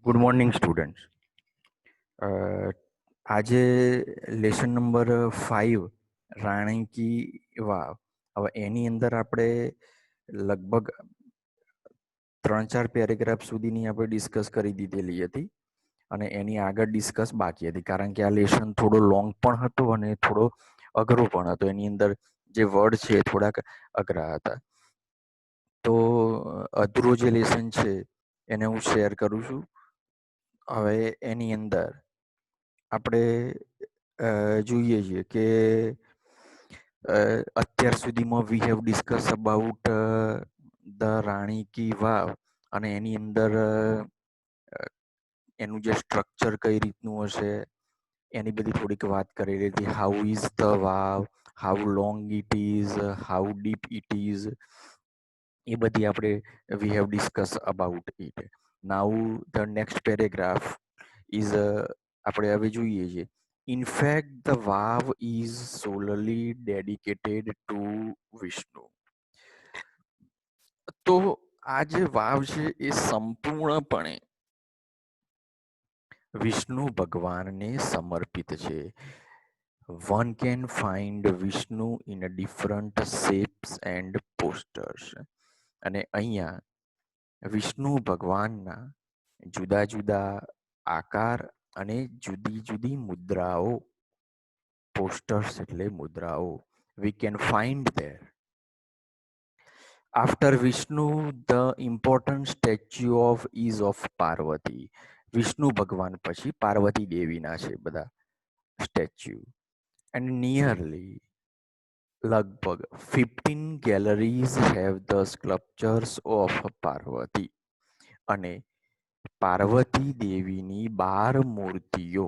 Good morning students. આજે lesson number 5 રાણી કી વાવ. હવે એની અંદર આપણે લગભગ 3-4 પેરેગ્રાફ સુધીની આપણે ડિસ્કસ કરી દીધેલી હતી અને એની આગળ ડિસ્કસ બાકી હતી, કારણ કે આ લેસન થોડો લોંગ પણ હતો અને થોડો અઘરો પણ હતો. એની અંદર જે વર્ડ છે એ થોડાક અઘરા હતા. તો અધૂરો જે લેસન છે એને હું શેર કરું છું. હવે એની અંદર આપણે જોઈએ છીએ કે અત્યાર સુધીમાં we have discuss about the Rani ki Vav, અને એની અંદર એનું જે સ્ટ્રક્ચર કઈ રીતનું હશે એની બધી થોડીક વાત કરેલી હતી. How is the vav, how long it is, how deep it is, એ બધી આપણે we have discuss about it. Now the next paragraph is આપણે હવે જોઈએ છીએ. In fact the vav is solely dedicated to Vishnu. તો આ જે વાવ છે એ સંપૂર્ણપણે વિષ્ણુ ભગવાનને સમર્પિત છે. One can find Vishnu in different shapes and posters. અને અહીંયા વિષ્ણુ ભગવાનના જુદા જુદા આકાર અને જુદી જુદી મુદ્રાઓ, પોસ્ટર્સ એટલે મુદ્રાઓ, we can find there. After Vishnu the important statue of ease of Parvati. Vishnu ભગવાન પછી પાર્વતી દેવીના છે બધા સ્ટેચ્યુ. એન્ડ નિયરલી લગભગ 15 galleries have the sculptures of Parvati. અને પાર્વતી દેવીની 12 મૂર્તિઓ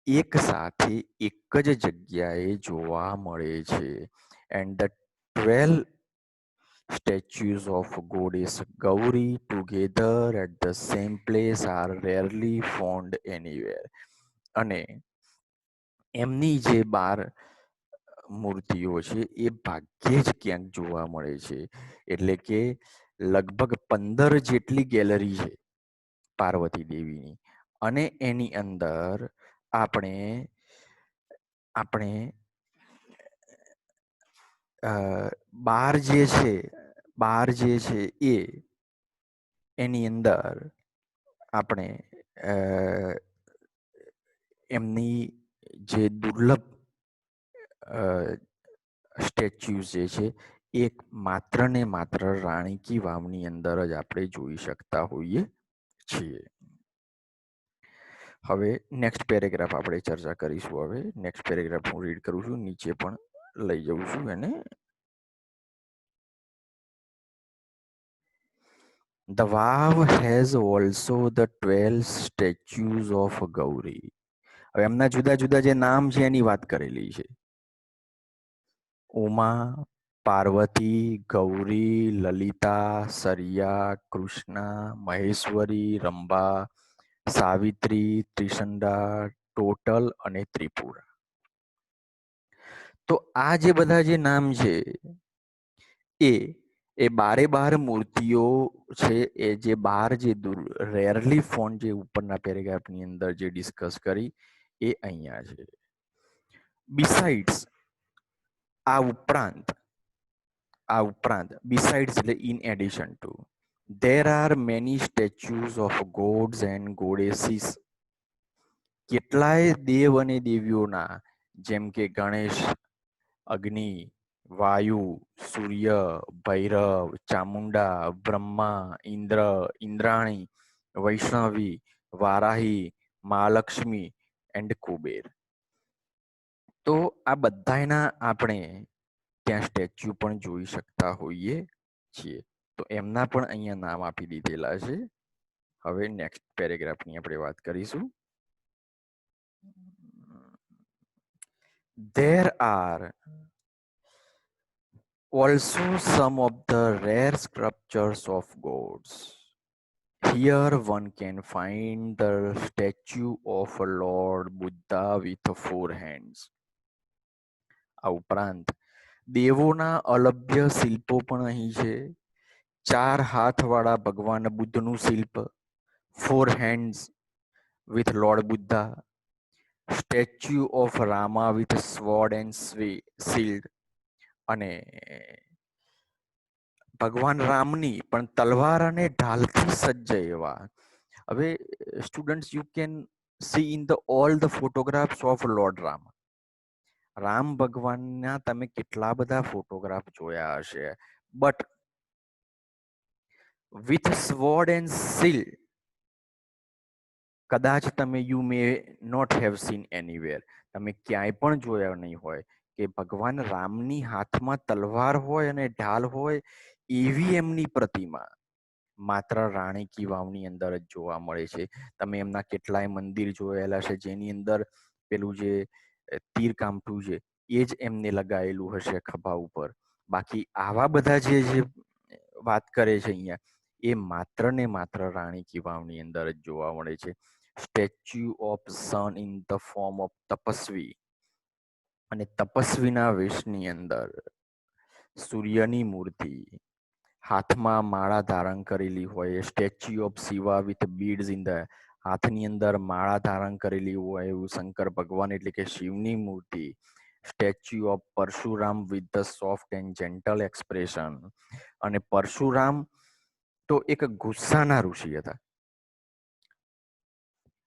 એક સાથે એક જ જગ્યાએ જોવા મળે છે. And the 12 statues of goddess Gauri together at the same place are rarely found anywhere. અને એમની જે 12 મૂર્તિઓ છે એ ભાગ્યે જ ક્યાંક જોવા મળે છે. એટલે કે લગભગ 15 જેટલી ગેલેરી છે પાર્વતી દેવીની, અને એની અંદર આપણે આપણે 12 જે છે એ એની અંદર આપણે એમની જે દુર્લભ સ્ટેચ્યુઝ જે છે એક માત્ર ને માત્ર રાણી કી વાવની અંદર જ આપણે જોઈ શકતા હોઈએ છીએ. હવે નેક્સ્ટ પેરેગ્રાફ આપણે ચર્ચા કરીશું. હવે નેક્સ્ટ પેરેગ્રાફ હું રીડ કરું છું, નીચે પણ લઈ જઉં છું એને. The Vav has also the 12 statues of Gauri. હવે એમના જુદા જુદા જે નામ છે એની વાત કરેલી છે. ઉમા, પાર્વતી, ગૌરી, લલિતા, સરિયા, કૃષ્ણા, મહેશ્વરી, રંભા, સાવિત્રી, ત્રિશંડા, ટોટલ અને ત્રિપુરા. તો આ જે બધા જે નામ છે એ 12 મૂર્તિઓ છે. એ જે 12 જે રેરલી ફોન જે ઉપરના પેરેગ્રાફની અંદર જે ડિસ્કસ કરી એ અહીંયા છે. બિસાઇડ્સ, આ ઉપરાંત બિસાઇડ્સ એટલે in addition to, there are many statues of gods and goddesses. કેટલાય દેવ અને દેવીઓના, જેમ કે ગણેશ, અગ્નિ, વાયુ, સૂર્ય, ભૈરવ, ચામુંડા, બ્રહ્મા, ઇન્દ્ર, ઇન્દ્રાણી, વૈષ્ણવી, વારાહી, મહાલક્ષ્મી એન્ડ કુબેર. તો આ બધાના આપણે ત્યાં સ્ટેચ્યુ પણ જોઈ શકતા હોઈએ છીએ. તો એમના પણ અહીંયા નામ આપી દીધેલા છે. હવે નેક્સ્ટ પેરેગ્રાફની આપણે વાત કરીશું. There are also some of the rare sculptures of gods. Here one can find the statue of Lord Buddha with 4 hands. આ ઉપરાંત દેવોના અલભ્ય શિલ્પો પણ અહીં છે. 4 હાથવાળા ભગવાન બુદ્ધનું શિલ્પ, four hands with Lord Buddha, statue of Rama with sword and shield, અને ભગવાન રામની પણ તલવાર અને ઢાલથી સજ્જ એવા. હવે students, you can see in the all the photographs of lord Ram. Ram ભગવાનના તમે કેટલા બધા ફોટોગ્રાફ જોયા હશે, but with sword and shield કદાચ તમે you may not have seen anywhere. તમે ક્યાંય પણ જોયા નહીં હોય કે ભગવાન રામની હાથમાં તલવાર હોય અને ઢાલ હોય એવી એમની પ્રતિમા માત્ર રાણી કી વાવની અંદર જ જોવા મળે છે. તમે એમના કેટલાય મંદિર જોયેલા છે જેની અંદર પેલું જે તીર કામઠું છે એ જ એમને લગાયેલું હશે ખભા ઉપર. બાકી આવા બધા જે વાત કરે છે અહીંયા, એ માત્ર ને માત્ર રાણી કી વાવની અંદર જ જોવા મળે છે. Statue of sun in the form of tapasvi, અને તપસ્વીના વેશની અંદર સૂર્યની મૂર્તિ હાથમાં માળા ધારણ કરેલી હોય. Statue of Shiva with beads in the, હાથની અંદર માળા ધારણ કરેલી હોય એવું શંકર ભગવાન એટલે કે શિવની મૂર્તિ. Statue of Parshuram with the soft and gentle expression, અને પરશુરામ તો એક ગુસ્સાના ઋષિ હતા,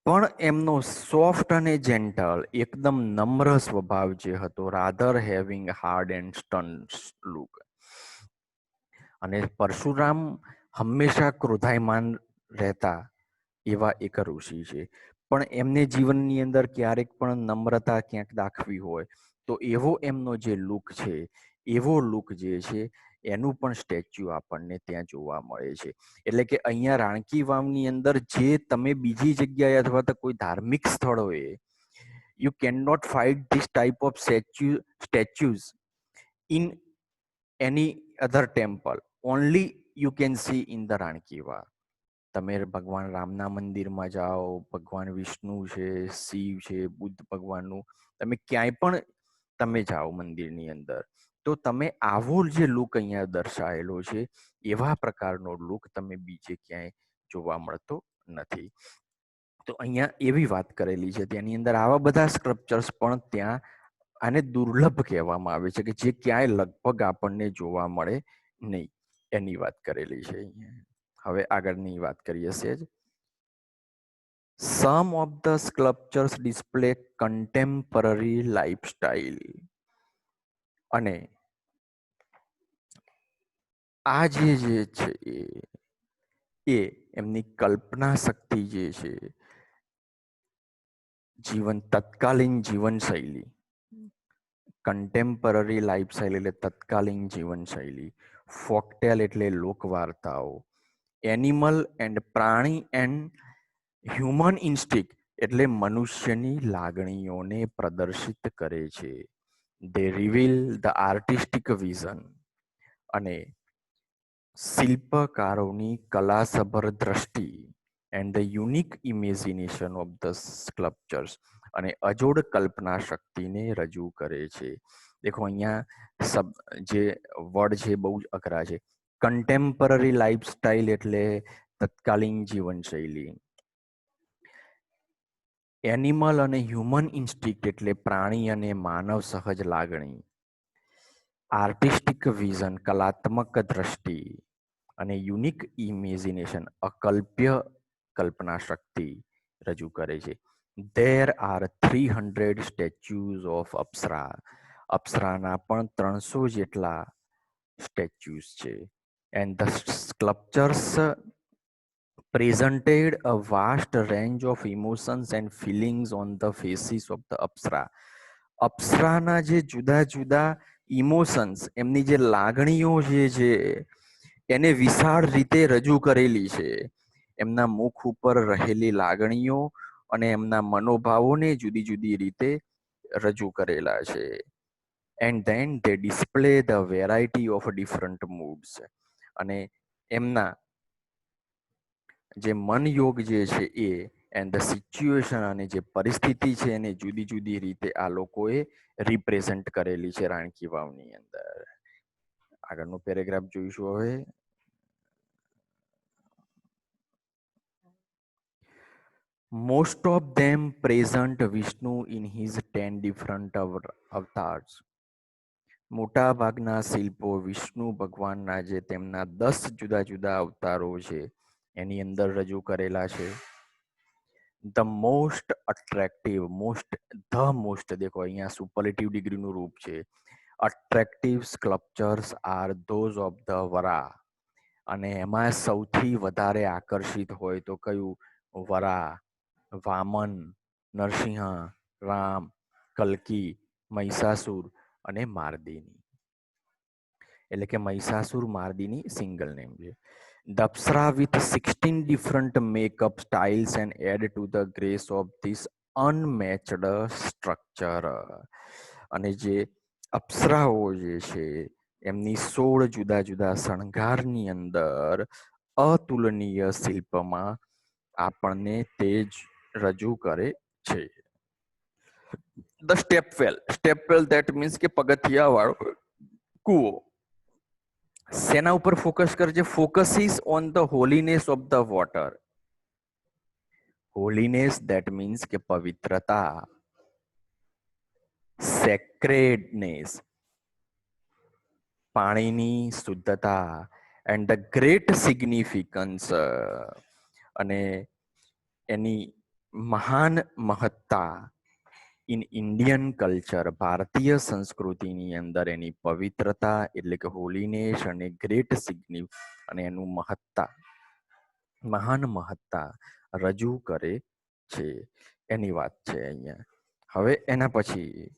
પણ એમનો સોફ્ટ અને જેન્ટલ એકદમ નમ્ર સ્વભાવ જે હતો, rather having hard and stern look. અને પરશુરામ હંમેશા ક્રોધાયમાન રહેતા એવા એક ઋષિ છે, પણ એમને જીવનની અંદર ક્યારેક પણ નમ્રતા ક્યાંક દાખવી હોય તો એવો એમનો જે લુક છે, એવો લુક જે છે એનું પણ સ્ટેચ્યુ આપણને ત્યાં જોવા મળે છે. એટલે કે અહીંયા રાણકી વાવની અંદર જે તમે બીજી જગ્યાએ અથવા તો કોઈ ધાર્મિક સ્થળોએ you can not find this type of statues in any other temple, only you can see in the Rani ki Vav. તમે ભગવાન રામના મંદિરમાં જાઓ, ભગવાન વિષ્ણુ છે, શિવ છે, બુદ્ધ ભગવાનનું, તમે ક્યાંય પણ તમે જાઓ મંદિરની અંદર તો તમે આવો જે લુક અહીંયા દર્શાવેલો છે એવા પ્રકારનો લુક તમે બીજે ક્યાંય જોવા મળતો નથી. તો અહીંયા એવી વાત કરેલી છે, તેની અંદર આવા બધા સ્ક્રપ્ચર્સ પણ ત્યાં આને દુર્લભ કહેવામાં આવે છે કે જે ક્યાંય લગભગ આપણને જોવા મળે નહીં, એની વાત કરેલી છે અહીંયા. હવે આગળની વાત કરીએ સેજ. Some of the sculptures display contemporary lifestyle, અને આ જે છે એ એમની કલ્પના શક્તિ જે છે, તત્કાલીન જીવનશૈલી, કન્ટેમ્પરરી લાઈફસ્ટાઈલ એટલે તત્કાલીન જીવનશૈલી, ફોકટેલ એટલે લોકવાર્તાઓ, એનિમલ એન્ડ પ્રાણી એન્ડ હ્યુમન ઇન્સ્ટિક એટલે મનુષ્યની લાગણીઓને પ્રદર્શિત કરે છે. દે રિવીલ ધ આર્ટિસ્ટિક વિઝન, અને શિલ્પકારોની કલાસભર દ્રષ્ટિ and the unique imagination of the sculptures, અને અજોડ કલ્પના શક્તિને રજૂ કરે છે. દેખો અહીંયા જે વર્ડ છે બહુ જ અઘરા છે. કન્ટેમ્પરરી લાઈફસ્ટાઈલ એટલે તત્કાલીન જીવનશૈલી, એનિમલ અને હ્યુમન ઇન્સ્ટિક્ટ એટલે પ્રાણી અને માનવ સહજ લાગણી, આર્ટિસ્ટિક વિઝન કલાત્મક દ્રષ્ટિ, અને યુનિક ઇમેજિનેશન અકલ્પ્ય કલ્પના શક્તિ રજૂ કરે છે. ધેર આર 300 સ્ટેચ્યુઝ ઓફ અપ્સરા, અપ્સરાના પણ 300 જેટલા સ્ટેચ્યુઝ છે. And the sculptures presented a vast range of emotions and feelings on the faces of the અપ્સરા. અપ્સરાના જે જુદા જુદા ઇમોશન્સ, એમની જે લાગણીઓ જે છે એને વિશાળ રીતે રજૂ કરેલી છે. એમના મુખ ઉપર રહેલી લાગણીઓ અને એમના મનોભાવોને જુદી જુદી રીતે રજૂ કરેલા છે. And then they display the variety of different moods, અને એમના જે મન યોગ જે છે એ એન્ડ ધ સિચ્યુએશન અને જે પરિસ્થિતિ છે એને જુદી જુદી રીતે આ લોકોએ રિપ્રેઝન્ટ કરેલી છે રાણકી વાવની અંદર. આગળનો પેરેગ્રાફ જોઈશું હવે. Most of them present Vishnu in his 10 different avatars. મોટા ભાગના શિલ્પો વિષ્ણુ ભગવાનના જે તેમના 10 જુદા જુદા અવતારો છે એની અંદર રજૂ કરેલા છે. ધ મોસ્ટ અટ્રેક્ટિવ મોસ્ટ દેખો અહીંયા સુપરલેટિવ ડિગ્રીનું રૂપ છે. Attractive sculptures are those of the વરા, અને એમાં સૌથી વધારે આકર્ષિત હોય તો કયું? વરા, વામન, નરસિંહ, રામ, કલ્કી, મહિષાસુર અને માર્દિની. એટલે કે મહિષાસુર માર્દિની સિંગલ નેમ છે. The Apsara with 16 different makeup styles and add to the grace of this unmatched structure. અને જે અપ્સરાઓ જે છે એમની 16 જુદા જુદા શણગારની અંદર અતુલનીય શિલ્પમાં આપણને તે જ રજૂ કરે છે. ધ સ્ટેપવેલ ધેટ મીન્સ કે પગથિયા વાળો કૂવો. સેના ઉપર ફોકસ કરજે? Focus is on the Holiness of the water. Holiness that means કે પવિત્રતા, સેક્રેડનેસ પાણીની શુદ્ધતા, એન્ડ ધ ગ્રેટ સિગ્નિફિકન્સ અને એની મહાન મહત્તા ઇન ઇન્ડિયન કલ્ચર, ભારતીય સંસ્કૃતિની અંદર એની પવિત્રતા એટલે કે હોલીનેસ અને ગ્રેટ સિગ્નિફ અને એનું મહત્તા, મહાન મહત્તા રજૂ કરે છે એની વાત છે અહીંયા. હવે એના પછી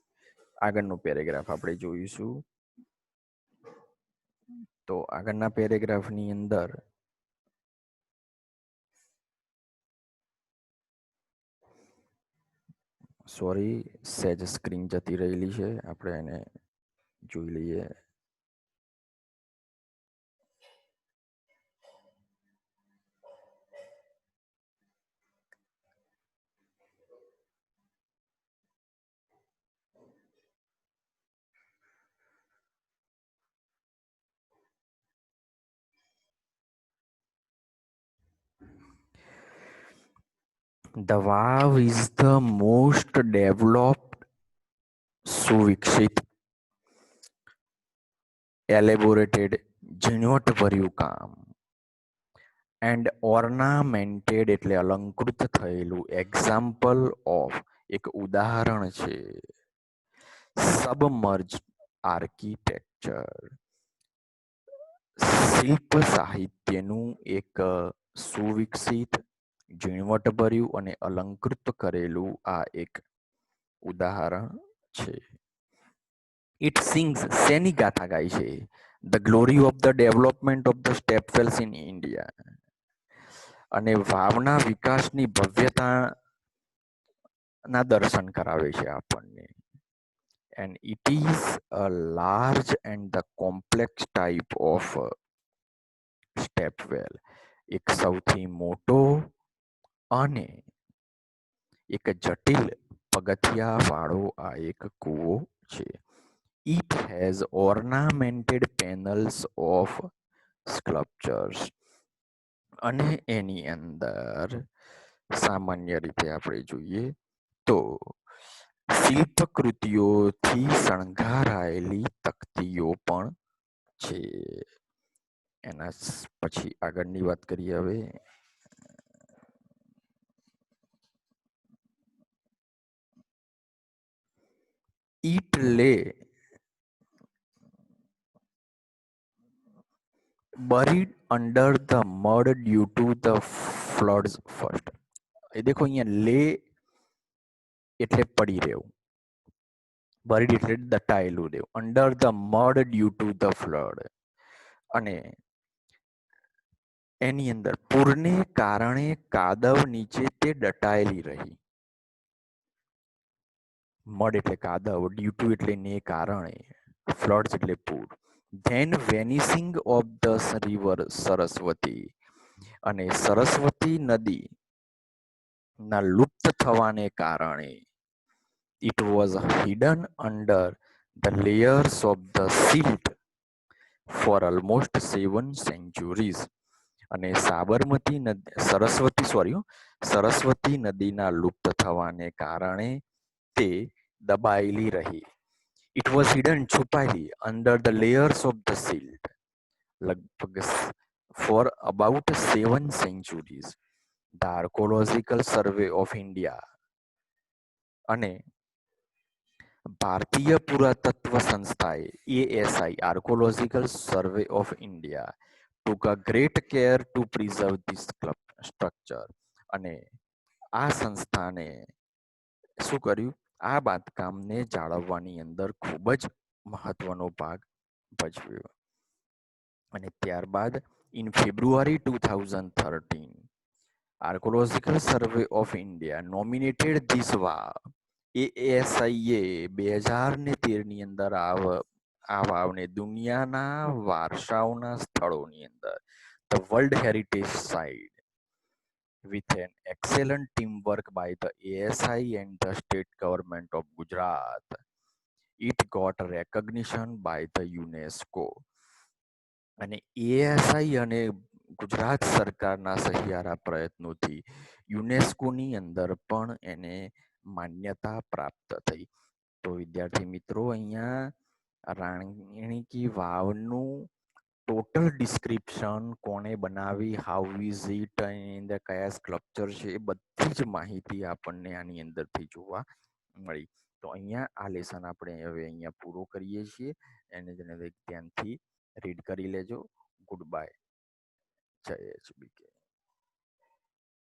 આગળનો પેરેગ્રાફ આપણે જોઈશું. તો આગળના પેરેગ્રાફની અંદર સોરી સહેજ સ્ક્રીન જતી રહેલી છે, આપણે એને જોઈ લઈએ. The Vav is the most developed, સુવિકસિત, એલેબોરેટેડ, ઝીણવટભર્યું કામ એન્ડ ઓર્નામેન્ટેડ એટલે અલંકૃત થયેલું એક્ઝામ્પલ ઓફ એક ઉદાહરણ છે સબમર્જ આર્કિટેક્ચર, શિલ્પ સાહિત્યનું એક સુવિકસિત, ઝીણવટભર્યું અને અલંકૃત કરેલું આ એક ઉદાહરણ છે. ઇટ સિંગ્સ શેની ગાથા ગાય છે? The glory of the development of the stepwells in India, અને વાવના વિકાસની ભવ્યતાના દર્શન કરાવે છે આપણને. And it is a large and the complex type of stepwell, એક સૌથી મોટો અને એક જટિલ પગથિયા વાળો આ એક કૂવો છે. It has ornamented panels of sculptures, અને એની અંદર સામાન્ય રીતે આપણે જોઈએ તો શિલ્પકૃતિઓથી શણગારાયેલી તકતીઓ પણ છે. એના પછી આગળની વાત કરીએ. હવે ઈટ લે buried under the mud due to the floods first. એ દેખો અહીંયા લે એટલે પડી રહેવું, buried એટલે દટાયેલું રહેવું, under the mud due to the flood, અને એની અંદર પૂરને કારણે કાદવ નીચે તે દટાયેલી રહી. મડ એટલે કાદવ, ડ્યુ ટુ એટલે ને કારણે, ફ્લડ્સ એટલે પૂર. Then vanishing of the river Saraswati, અને સરસ્વતી નદી ના લુપ્ત થવાને કારણે it was hidden under the layers of the silt for almost 7 centuries. અને સરસ્વતી નદીના લુપ્ત થવાને કારણે તે દબાયેલી રહી. ઇટ વોઝ હિડન, છુપાયેલી under the layers of the silt લગભગ for about 7 centuries. The archaeological survey of India અને ભારતીય પુરાતત્વ સંસ્થાએ ASI archaeological survey of India took a great care to preserve this structure. અને આ સંસ્થાને શું કર્યું? આ બાંધકામને જાળવવાની અંદર ખૂબ જ મહત્વનો ભાગ ભજવ્યો. અને ત્યારબાદ in February 2013 archaeological survey of India nominated this ASI 2013ની અંદર આ વાવને દુનિયાના વારસાઓના સ્થળોની અંદર the world heritage site with an excellent teamwork by the ASI and the state government of Gujarat. It got recognition by the UNESCO. અને ASI અને ગુજરાત સરકારના સહિયારા પ્રયત્નોથી યુનેસ્કોની અંદર પણ એને માન્યતા પ્રાપ્ત થઈ. તો વિદ્યાર્થી મિત્રો, અહીંયા રાણી કી વાવનું ટોટલ ડિસ્ક્રિપ્શન, કોણે બનાવી, હાઉ ઇઝ ઇટ, એની અંદર કયા સ્કલ્પચર છે, એ બધી જ માહિતી આપણને આની અંદરથી જોવા મળી. તો અહીંયા આ લેસન આપણે હવે અહીંયા પૂરો કરીએ છીએ. એને ધ્યાનથી રીડ કરી લેજો. Good bye. જય HBK.